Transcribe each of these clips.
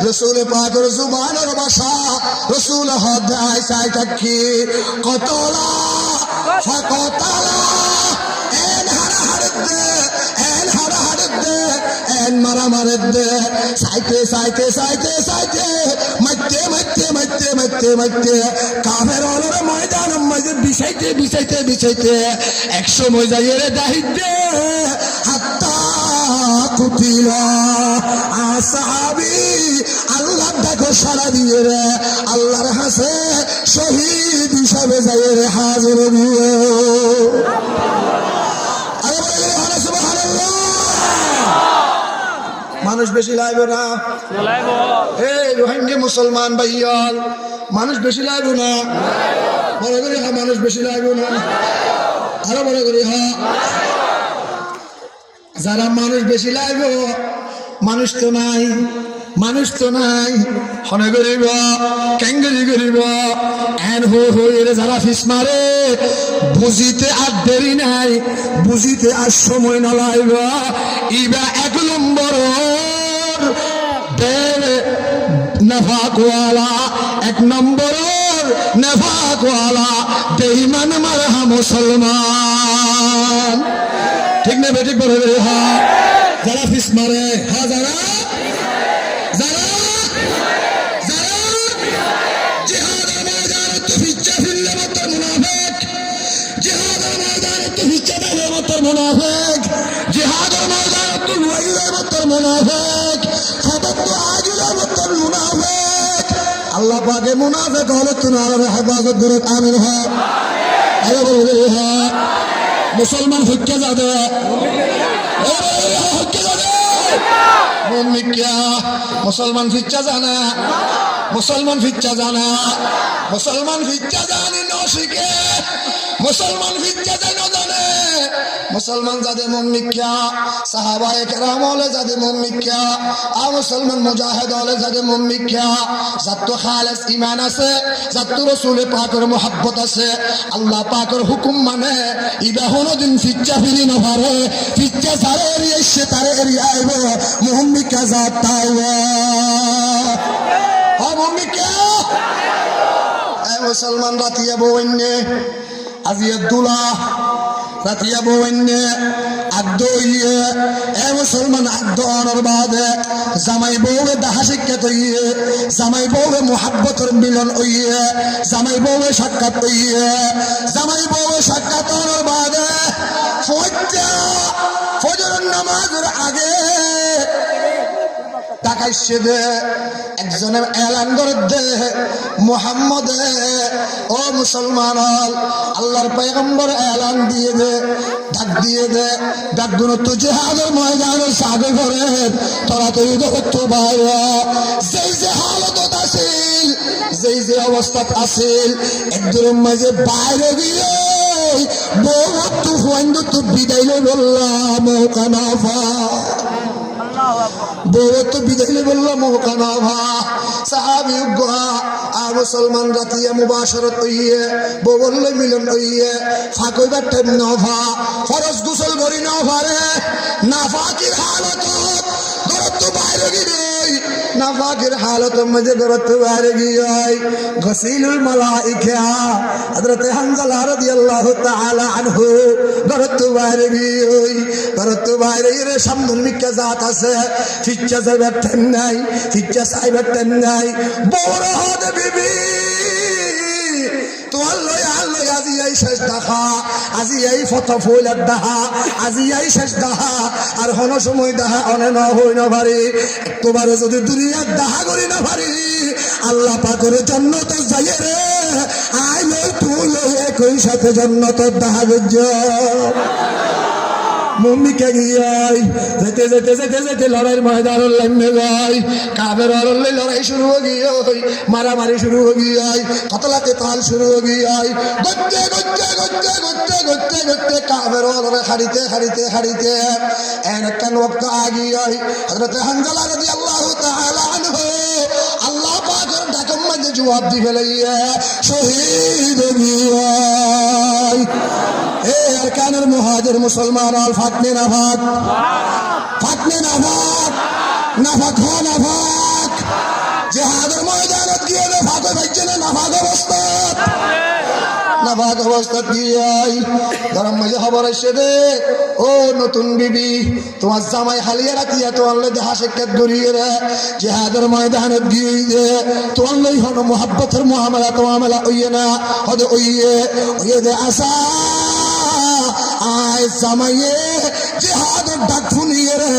রসুল পাকের জুবানের ভাষা রসুল হদায় সাইকি কতলা ফাকতলা এন হারাহারদে এন হারাহারদে এন মারামারদে সাইতে সাইতে সাইতে সাইতে মধ্যে মধ্যে মধ্যে মধ্যে মধ্যে কাফের অলর ময়দান মাঝে বিছাইতে বিছাইতে বিছাইতে 100 ময়দানের দাহিদে হাত্তা কুতিলা আসহাবি আল্লাহ দেখো সারা দিয়ে রে আল্লাহর হাসে শহীদ হিসাবে যায় রে হাজির দিয়ে মানুষ বেশি লাইব না রোহিঙ্গা মুসলমান ভাইয়াল মানুষ বেশি লাইব না বড় করে মানুষ বেশি লাইব না আরো বড় করে যারা মানুষ বেশি লাইব মানুষ তো নাই মানুষ তো নাই হনে করিব কেঙ্গেরি করিব এন হয়ে যারা ফিস মারে বুঝিতে আর দেরি নাই বুঝিতে আর সময় না লাইব ইবা 1 নম্বর নেফাকওয়ালা 1 নম্বর নেফাকওয়ালা বেঈমান মারহা মুসলমান ঠিক না বেঠিক বলে যারা ফিস মারে যারা মুনাফিক জিহাদের ময়দানে তুই ওয়াইলের মতর মুনাফিক ফাতাতু আজুলের মতর মুনাফিক আল্লাহ পাকে মুনাফিক হলে তুই আর হেফাজত করে আমিন হ আল্লাহ বলে মুসলমান হত্যা যাবে হত্যা যাবে মুমিন কিয়া মুসলমান ফিচ্চা জানা মুসলমান ফিচ্চা জানা মুসলমান ফিচ্চা জানি নশিকে মুসলমান ফিচ্চা জানো জানে মুসলমান যাদের মুমিন কিয়া সাহাবায়ে কেরাম হলে যাদের মুমিন কিয়া আর মুসলমান মুজাহিদ হলে যাদের মুমিন কিয়া যাত খালিস ঈমান আছে যাত রাসূল পাকের মুহাব্বত আছে আল্লাহ পাকের হুকুম মানে ইবা হনদিন ফিচ্চা ফিরি না পারে ফিচ্চা সারে এসে তারে এরিয়াইব মুমিন কা জাত তাওয়া ও মুমিন কিয়া এ মুসলমান রাতিয়া বইনে আজিয়া দুলা রাতিয়া বইনে আদইয়ে এ মুসলমান আদর বাদে জামাই বউয়ে দাহা শিক্ষাত হইয়ে জামাই বউয়ে মুহাব্বতের মিলন হইয়ে জামাই বউয়ে সাক্ষাৎ হইয়ে জামাই বউয়ে সাক্ষাতের বাদে ফজরের নামাজের আগে তাকাইছে দে একজনের এলান করে দে মুহাম্মদে ও মুসলমান আল্লাহর পয়গম্বর এলান দিয়ে দে ডাক দিয়ে দে ডাক গুণ তো জিহাদের ময়দানে সাবে করে তোরা তৈরি করতো ভাইয়া যেই যে হালত আছিল যেই যে অবস্থা আছিল একদম মাঝে বাইরে গিয়ে বহুত তো ফুয়াইন্দো তো বিদাইলে বললাম কানাফা বহুত বিদাইলে বললাম কানাফা সাহাবী গুহা আর মুসলমান রাতিয়া মুবাশারত হইয়ে বললে মিলন হইয়ে ফাকইবার টাইম নফা ফরজ গোসল করি না পারে নাফাকির হালত গরত বাইরে গিয়ে নাফাকির হালত মধ্যে গরত বাইরে গিয়ে গসিলুল মালাইকা হযরত হানজালা রাদিয়াল্লাহু তাআলা আনহু গরত বাইরে গিয়ে গরত বাইরে এর সামনে মিকা জাত আছে ফিচ্চা যাইবার টাইম নাই ফিচ্চা সাইবার টাইম নাই বড় হদে বিবি তো আল্লাহ আল্লাহ আজি এই শেষ দেখা আজি এই ফটো ফুলার দেখা আজি এই শেষ দেখা আর হন সময় দেখা অনে না হই না পারি একবারে যদি দুনিয়ার দেখা করি না পারি আল্লাহ পাকের জান্নাতে যাই রে আই লই তুই একই সাথে জান্নাতের দেখা গজ্জ মুমিকে গিয়াই যেতে যেতে যেতে যেতে লড়াইয়ের ময়দান লাইনে যাই কাবের লড়াই লড়াই শুরু হয়ে গিয়ে মারামারি শুরু হয়ে গিয়ে কতলাতে তাল শুরু হয়ে গিয়ে গজ্জে গজ্জে গজ্জে গজ্জে গজ্জে গজ্জে কাবের লড়াই হারিতে হারিতে হারিতে এন কেন ওয়াক্ত আগিয়ে হযরত হানজালা রাদিয়াল্লাহু তাআলা আনহু আল্লাহ পাকের ডাকের মধ্যে জবাব দি ফেলাইয়া শহীদ হয়ে এ আরকানুল মুহাজির মুসলমান আল ফাকনে না ভাগ ফাকনে না ভাগ না ভাগ হ না ভাগ জিহাদের ময়দানত গিয়ে ভাগ হইছে না ভাগ অবস্থা না ভাগ অবস্থা গিয়াই গরম মাঝে খবর আসছে রে ও নতুন বিবি তোমার জামাই হালিয়া রাতিয়া তোমার দেহা শিক্ষাত দূরিয়ে রে জিহাদের ময়দানত গিয়ে দে তোমার লই হন মোহাব্বতের মুআমালা ওইয়ে না হদে ওইয়ে দে আসা আয় জামাইয়ে জিহাদের ডাক শুনিয়ে রে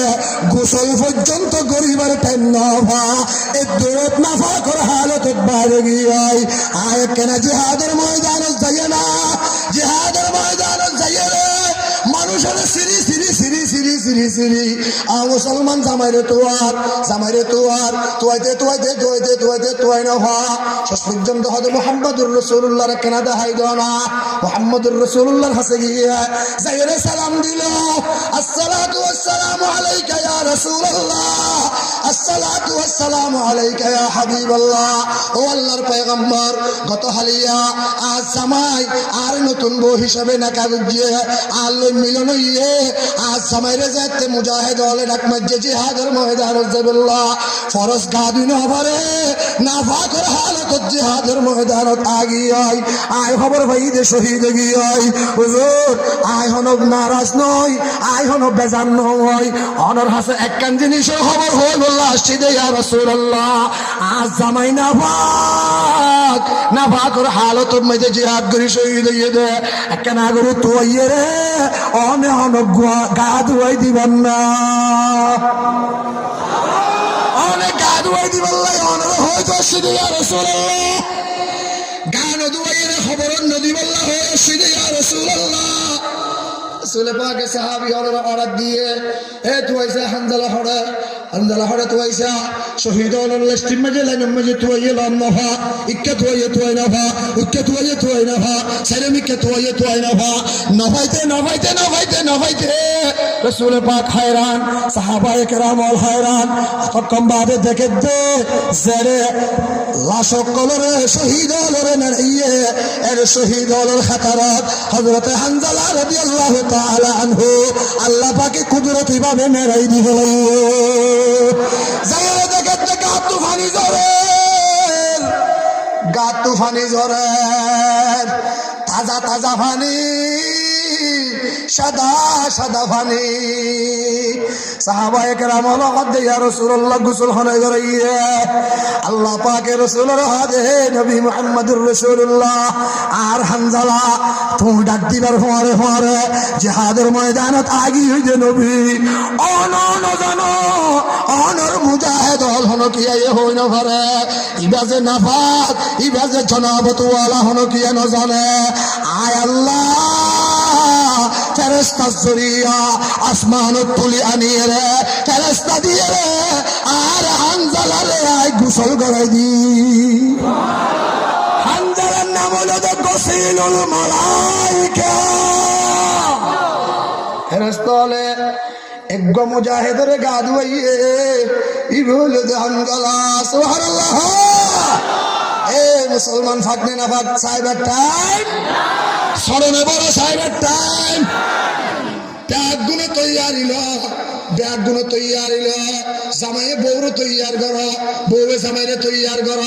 গোসল পর্যন্ত গরিবার টাইম না ভা এ দূরত না ভা করে হালত বাইরে গিয়াই আয় কেনা জিহাদের ময়দানত যাইয়ে না জিহাদের ময়দানত যাইয়ে রে মানুষের সিরি সিরি সিরি সিরি সিরি সিরি মুসলমান জামাইরে তোয়াই না ভা শেষ পর্যন্ত হয়তো মুহাম্মদুর রাসূলুল্লাহর কেনা দেখাই দাও না মুহাম্মদুর রাসূলুল্লাহর কাছে গিয়ে যাইরে সালাম দিল আসসালাতু ওয়াসসালামু আলাইকা ইয়া রাসূলুল্লাহ আসসালাতু ওয়াসসালামু আলাইকা ইয়া হাবিবাল্লাহ ও আল্লাহর পয়গম্বর গত হালিয়া আজ জামাই আর নতুন বউ হিসাবে নাকা বুঝিয়ে আল্লাহ মিলন হইয়ে আজ জামাইরে যাতে মুজাহিদ হলে ডাক মাঝে জিহাদের ময়দানে যাবিল্লাহ ফরজ গাদি না পারে না ফাকর হালত জিহাদের ময়দানত আগিয়াই আয় খবর ভাই দে শহীদ গিয়াই হুজুর আয় হনব নারাজ নয় আয় হনব বেজান নয় অনর হাসে একখান জিনিসের খবর হল বললা আসছি দে ইয়া রাসূলুল্লাহ আজ জামাই না ফাকর হালত মধ্যে জিহাদ করি শহীদ হইয়ে দে একখান আগরু তো ইয়ে রে অনে হনব গা ধুয়াই দিবেন না অনেক গা ধুয়াই দিবেন না অনর হয়তো আসছি দে ইয়া রাসূলুল্লাহ গান দুয়াইয়ের খবর নদী বল্লা হয়ে আসছি দে ইয়া রাসূলুল্লাহ রাসূল পাকে সাহাবী হলর অর্ডার দিয়ে এ তুইসা হানজালা হড়ে তুইসা শহীদ হলর লিস্টিম মাঝে লাইন মাঝে তুইয়ে লাম নভা ইক্কা তুই নভা উক্কা তুই নভা সেরেমিক্কা তুই নভা নভাইতে রাসূল পাক hayran সাহাবায়ে কেরাম অল hayran তখন বাদে দেখে দে জেরে লাশ কলরে শহীদ হলরে নাইয়ে এর শহীদ হলর খাতারাত হযরত হানজালা রাদিয়াল্লাহু তাআলা আনহু আল্লাহ পাকে কুদরতি ভাবে মেরাই দিল যাইরে দেখে গাত তুফানি ঝরে তাজা পানি সাদা পানি সাহাবায়ে কেরাম লগত ইয়া রাসূলুল্লাহ গোসল হনে গড়াইয়ে আল্লাহ পাকের রাসূলের হাতে নবী মুহাম্মদুর রাসূলুল্লাহ আর হানজালা তুমি ডাক দিবার হওয়ারে জিহাদের ময়দানত আগি হইছে নবী অনন জানো অনর মুজাহিদ হল হন কি আই হই না পারে ইবাজে নাফাত ইবাজে জনাবত ওয়ালা হন কি না জানে আয় আল্লাহ ফেরেশতা জরিয়া আসমান তুলি আনিয়ে রে ফেরেশতা দিয়ে রে আর হানজালা রে আই গোসল করাই দি হানজালার নাম হলো গোসিলুল মালাইকা ফেরেশতা হলে এক মুজাহিদের গা ধুইয়ে ই বলে দে হানজালা সুবহানাল্লাহ এ মুসলমান ফাকনে না ফাক সাইবার টাইম স্মরণে বড় সাইবার টাইম ত্যাগ গুণ তৈয়ারিল জামাইয়ে বউর তৈয়ার কর বউয়ে জামাইরে তৈয়ার কর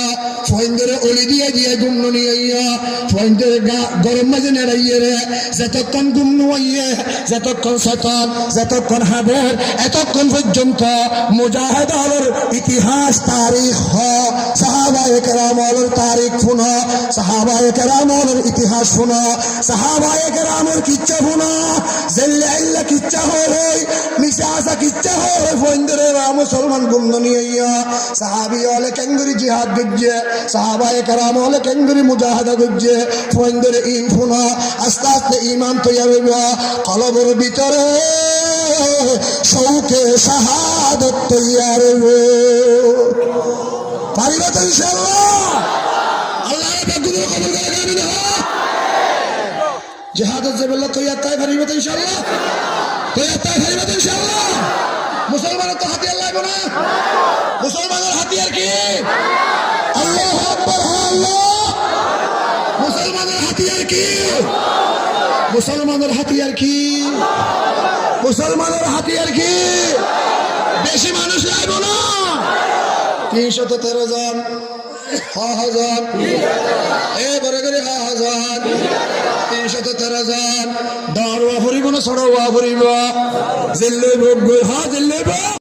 ফয়েন্দরে অলি দিয়ে গুমনো নিয়ে ফয়েন্দরে গরম মাঝে নেড়াইয়ে রে যতক্ষণ গুমনো আইয়ে যতক্ষণ সতন যতক্ষণ হাবের এতক্ষণ পর্যন্ত মুজাহিদ হলের ইতিহাস তারিখ সাহাবায়ে কেরাম হলের তারিখ শুনো সাহাবায়ে কেরাম হলের ইতিহাস শুনো সাহাবায়ে কেরামের কিচ্ছা শুনো জেল্লা ইল্লা কিচ্ছা হয় মিশা আসা কিচ্ছা হয় ফয়েন্দরে মুসলমান গুমনো নিয়ে সাহাবি হলে কেঙ্গুরি জিহাদ গুজে সাহাবায়ে কেরাম হলে কেঙ্গুরি মুজাহাদা গুজে ফয়েন্দরে ইন শুনো আস্তে আস্তে ইমান তৈয়ার হইব কলবের ভিতরে শৌকে শাহাদত তৈয়ার হইব পারিবা তো ইনশাআল্লাহ আল্লাহ তাআলা কবুল করে আমিন জিহাদত জেবেল্লাহ তৈয়ার তাই পারিবা তো ইনশাআল্লাহ তৈয়ার তাই পারিবা তো ইনশাআল্লাহ মুসলমানের তো হাতিয়ার লাগবে না মুসলমানের হাতিয়ার কি আল্লাহু আকবার আল্লাহ মুসলমানের হাতিয়ার কি মুসলমানের হাতিয়ার কি? মুসলমানের হাতিয়ার কি? বেশি মানুষ আইব না, 313 জন, 6,000 এবারে করে 6,000, 313 জন। দাঁড়োয়া ফুরিব না, ছড়াওয়া ফুরিব, জেলে ভোগ, হা জেলে